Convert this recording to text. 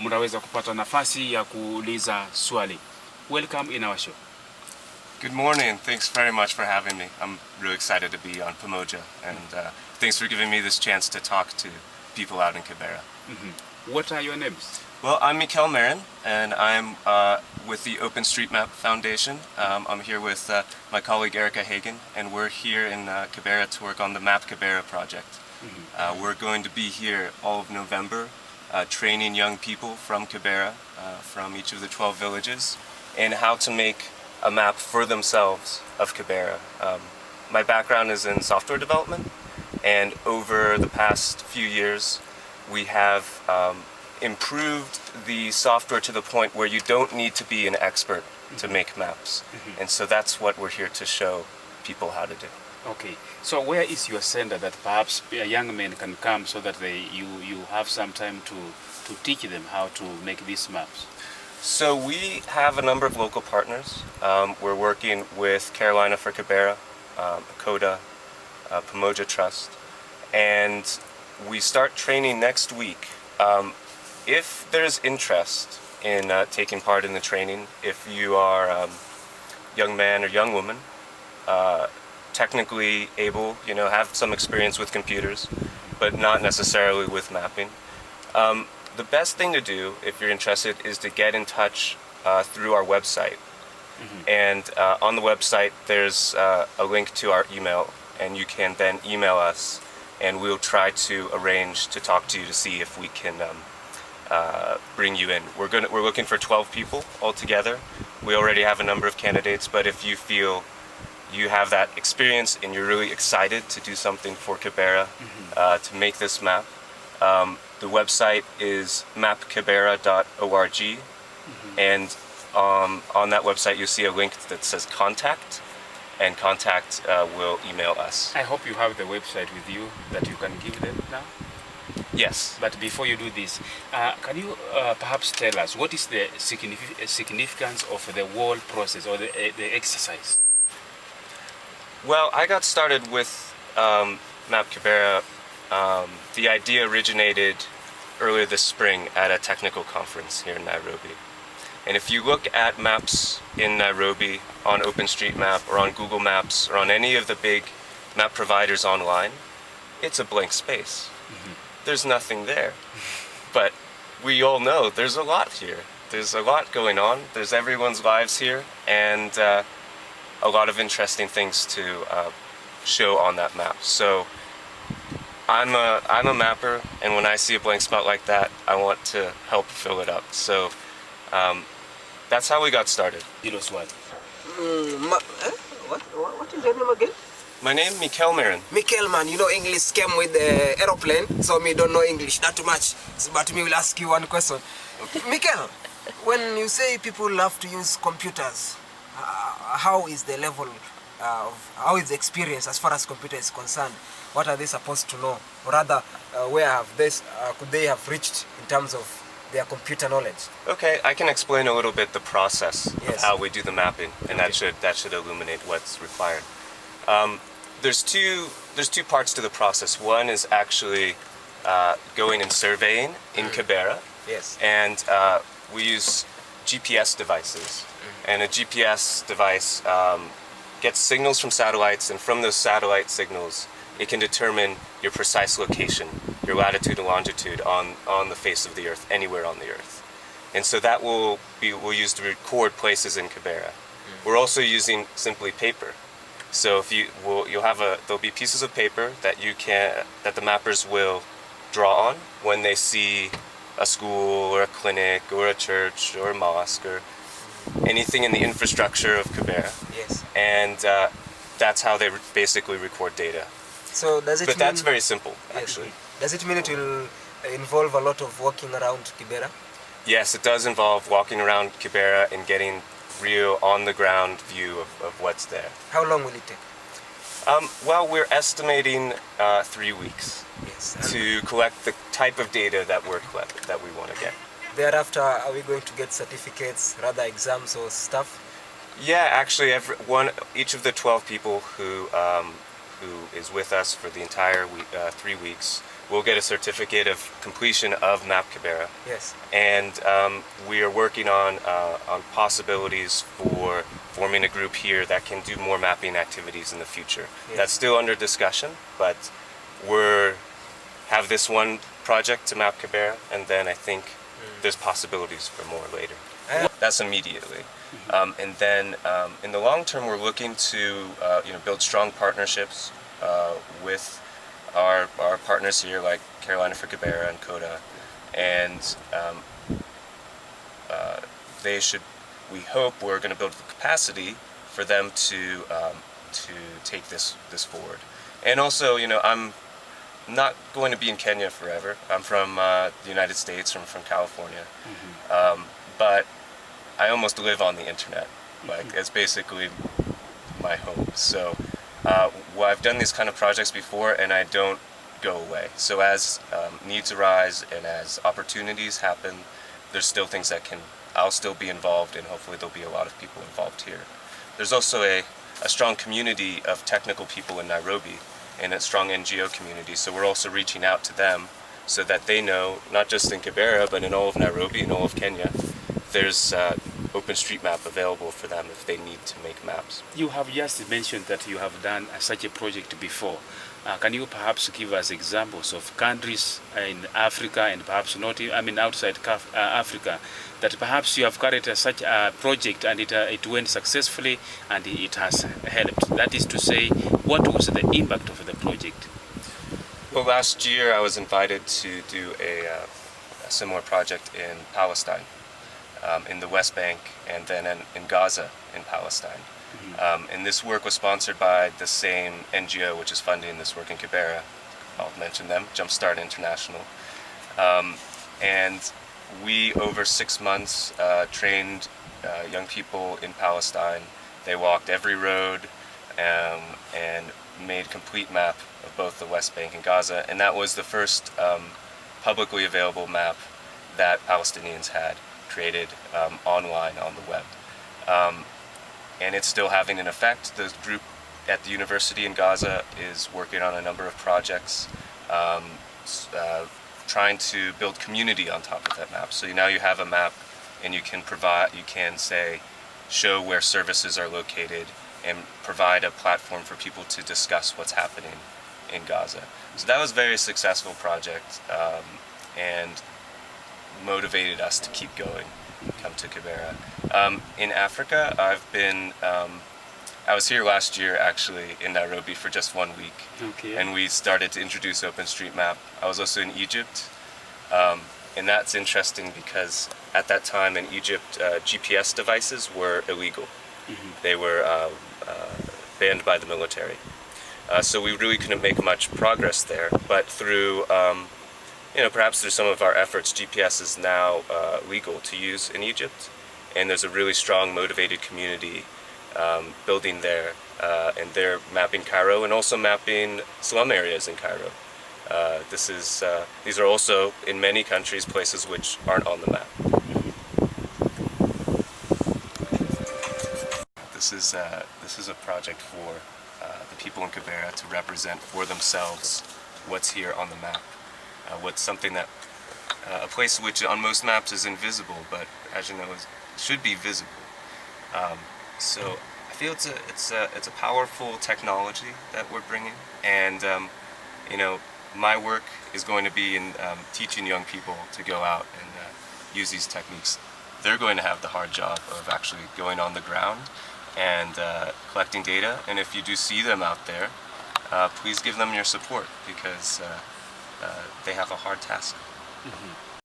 mtaweza kupata nafasi ya kuuliza swali. Welcome in our show. Good morning. Thanks very much for having me. I'm really excited to be on Pamoja, and thanks for giving me this chance to talk to people out in Kibera. What are your names? Well, I'm Mikel, and I'm with the OpenStreetMap Foundation. I'm here with my colleague Erica Hagen, and we're here in Kibera to work on the mapkibera project. We're going to be here all of November, training young people from Kibera, from each of the 12 villages, in how to make a map for themselves of Kibera. My background is in software development, and over the past few years, we have improved the software to the point where you don't need to be an expert to make maps. And so that's what we're here to show people how to do. Okay, so where is your center that perhaps young men can come so that you have some time to teach them how to make these maps? So we have a number of local partners. We're working with Carolina for Kibera, Coda, Pamoja Trust, and we start training next week. If there's interest in taking part in the training, if you are a young man or young woman, technically able, have some experience with computers, but not necessarily with mapping, the best thing to do, if you're interested, is to get in touch through our website. And on the website, there's a link to our email, and you can then email us, and we'll try to arrange to talk to you to see if we can bring you in. We're looking for 12 people altogether. We already have a number of candidates, but if you feel you have that experience and you're really excited to do something for Kibera, to make this map, the website is mapkibera.org, and on that website you'll see a link that says contact, and contact will email us. I hope you have the website with you that you can give them now. Yes. But before you do this, can you perhaps tell us what is the significance of the whole process or the exercise? Well, I got started with mapkibera. The idea originated earlier this spring at a technical conference here in Nairobi. And if you look at maps in Nairobi on OpenStreetMap or on Google Maps or on any of the big map providers online, it's a blank space. There's nothing there. But we all know there's a lot here. There's a lot going on. There's everyone's lives here, and a lot of interesting things to show on that map. So I'm a mapper, and when I see a blank spot like that, I want to help fill it up. So that's how we got started. What is your name again? My name Mikel. Mikel, man, English came with the aeroplane, so me don't know English, not too much. But me will ask you one question. Okay. Mikel, when you say people love to use computers, how is the level how is the experience as far as computer is concerned? What are they supposed to know? Or rather, where have this could they have reached in terms of their computer knowledge? Okay, I can explain a little bit the process Yes. of how we do the mapping, and that should illuminate what's required. There's two parts to the process. One is actually going and surveying in Kibera. Yes. And we use GPS devices. And a GPS device gets signals from satellites, and from those satellite signals, it can determine your precise location, your latitude and longitude on the face of the Earth, anywhere on the Earth. And so that we'll use to record places in Kibera. We're also using simply paper. So if there'll be pieces of paper that that the mappers will draw on when they see a school or a clinic or a church or a mosque or anything in the infrastructure of Kibera. Yes. And that's how they basically record data. So does it? But that's very simple, actually. Does it mean it will involve a lot of walking around Kibera? Yes, it does involve walking around Kibera and getting real on-the-ground view of what's there. How long will it take? Well, we're estimating 3 weeks to collect the type of data that we want to get. Thereafter, are we going to get certificates, rather exams or stuff? Yeah, actually, each of the 12 people who is with us for the entire 3 weeks we'll get a certificate of completion of Map Kibera. Yes. And we are working on possibilities for forming a group here that can do more mapping activities in the future. Yes. That's still under discussion, but we're have this one project to map Kibera, and then I think there's possibilities for more later. That's immediately. And then in the long term, we're looking to build strong partnerships with our partners here, like Carolina for Kibera and Coda, and they should. We hope we're going to build the capacity for them to take this forward. And also, I'm not going to be in Kenya forever. I'm from the United States. I'm from California, but I almost live on the internet. Like it's basically my home. So well, I've done these kind of projects before, and I don't go away. So as needs arise and as opportunities happen, there's still things that I'll still be involved, and hopefully there'll be a lot of people involved here. There's also a strong community of technical people in Nairobi and a strong NGO community, so we're also reaching out to them so that they know, not just in Kibera, but in all of Nairobi and all of Kenya, there's OpenStreetMap available for them if they need to make maps. You have just mentioned that you have done such a project before. Can you perhaps give us examples of countries in Africa and perhaps not, outside Africa, that perhaps you have carried such a project and it went successfully and it has helped? That is to say, what was the impact of the project? Well, last year I was invited to do a similar project in Palestine, in the West Bank, and then in Gaza in Palestine. And this work was sponsored by the same NGO which is funding this work in Kibera. I'll mention them, Jumpstart International. And we, over 6 months, trained young people in Palestine. They walked every road and made complete map of both the West Bank and Gaza. And that was the first publicly available map that Palestinians had created online on the web. And it's still having an effect. The group at the university in Gaza is working on a number of projects, trying to build community on top of that map. So now you have a map, and you can show where services are located, and provide a platform for people to discuss what's happening in Gaza. So that was a very successful project, and motivated us to keep going, come to Kibera. In Africa, I was here last year actually in Nairobi for just 1 week. Okay. And we started to introduce OpenStreetMap. I was also in Egypt, and that's interesting because at that time in Egypt, GPS devices were illegal. They were banned by the military. So we really couldn't make much progress there, but through perhaps through some of our efforts, GPS is now legal to use in Egypt, and there's a really strong, motivated community building there, and they're mapping Cairo and also mapping slum areas in Cairo. These are also, in many countries, places which aren't on the map. This is a project for the people in Kibera to represent for themselves what's here on the map. What's something that a place which on most maps is invisible, but as you know, should be visible. So I feel it's a powerful technology that we're bringing, and my work is going to be in teaching young people to go out and use these techniques. They're going to have the hard job of actually going on the ground and collecting data. And if you do see them out there, please give them your support, because they have a hard task.